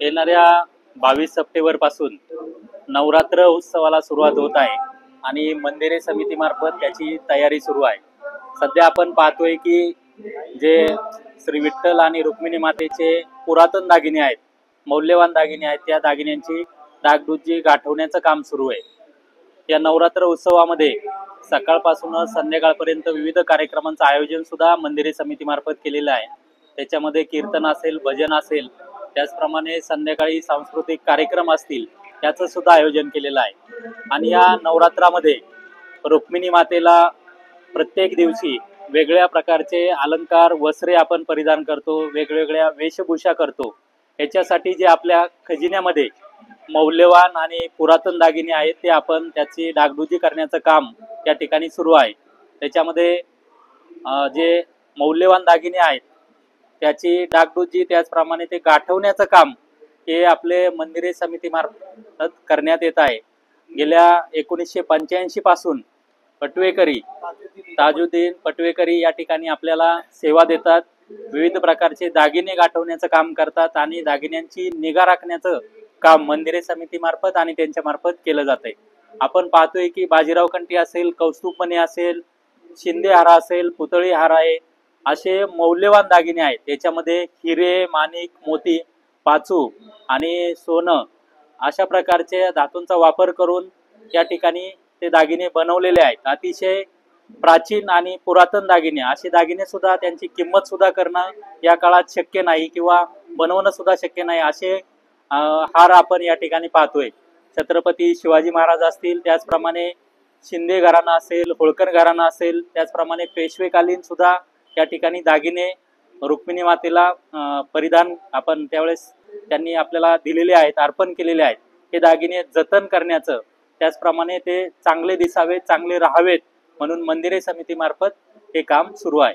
येणाऱ्या 22 सप्टेंबर पासून नवरात्र उत्सवाला सुरुवात होत आहे आणि मंदिरे समितीमार्फत त्याची तयारी सुरू आहे। सध्या आपण पाहतोय की जे श्री विठ्ठल आणि रुक्मिणी मातेचे पुरातन दागिने आहेत, मौल्यवान दागिने आहेत, त्या दागिन्यांची डागडुजी गाठवण्याचं काम सुरू आहे। या नवरात्र उत्सवामध्ये सकाळपासून संध्याकाळपर्यंत विविध कार्यक्रमांचं आयोजन सुद्धा मंदिरे समितीमार्फत केलेलं आहे। त्याच्यामध्ये कीर्तन असेल, भजन असेल, त्याचप्रमाणे संध्याकाळी सांस्कृतिक कार्यक्रम असतील, त्याचं सुद्धा आयोजन केलेलं आहे। आणि या नवरात्रामध्ये रुक्मिणी मातेला प्रत्येक दिवशी वेगळ्या प्रकारचे अलंकार, वस्त्रे आपण परिधान करतो, वेगवेगळ्या वेशभूषा करतो। याच्यासाठी जे आपल्या खजिन्यामध्ये मौल्यवान आणि पुरातन दागिने आहेत ते आपण त्याची डागडुजी करण्याचं काम या ठिकाणी सुरू आहे। त्याच्यामध्ये जे मौल्यवान दागिने आहेत त्याची डागडुजी, त्याचप्रमाणे ते गाठवण्याचं काम हे आपले मंदिरे समितीमार्फत करण्यात येत आहे। गेल्या 1985 पासून पटवेकरी ताजुद्दीन पटवेकरी या ठिकाणी आपल्याला सेवा देतात, विविध प्रकारचे दागिने गाठवण्याचं काम करतात आणि दागिन्यांची निगा राखण्याचं काम मंदिरे समितीमार्फत आणि त्यांच्या मार्फत केलं जातंय। आपण पाहतोय की बाजीराव कंठी असेल, कौस्तुभमणी असेल, शिंदे हार असेल, पुतळी हार आहे, असे मौल्यवान दागिने आहेत। त्याच्यामध्ये हिरे, माणिक, मोती, पाचू आणि सोनं अशा प्रकारचे धातूंचा वापर करून या ठिकाणी ते दागिने बनवलेले आहेत। अतिशय प्राचीन आणि पुरातन दागिने, असे दागिने सुद्धा त्यांची किंमत सुद्धा करणं या काळात शक्य नाही किंवा बनवणं सुद्धा शक्य नाही, असे हार आपण या ठिकाणी पाहतोय। छत्रपती शिवाजी महाराज असतील, त्याचप्रमाणे शिंदे घराणा असेल, होळकर घराणा असेल, त्याचप्रमाणे पेशवेकालीन सुद्धा या ठिकाणी दागिने रुक्मिणी मातेला परिधान आपण त्यावेळेस त्यांनी आपल्याला दिलेले आहेत, अर्पण केलेले आहेत। हे दागिने जतन करण्याचं, त्याचप्रमाणे ते चांगले दिसावेत, चांगले राहावेत म्हणून मंदिरे समितीमार्फत हे काम सुरू आहे।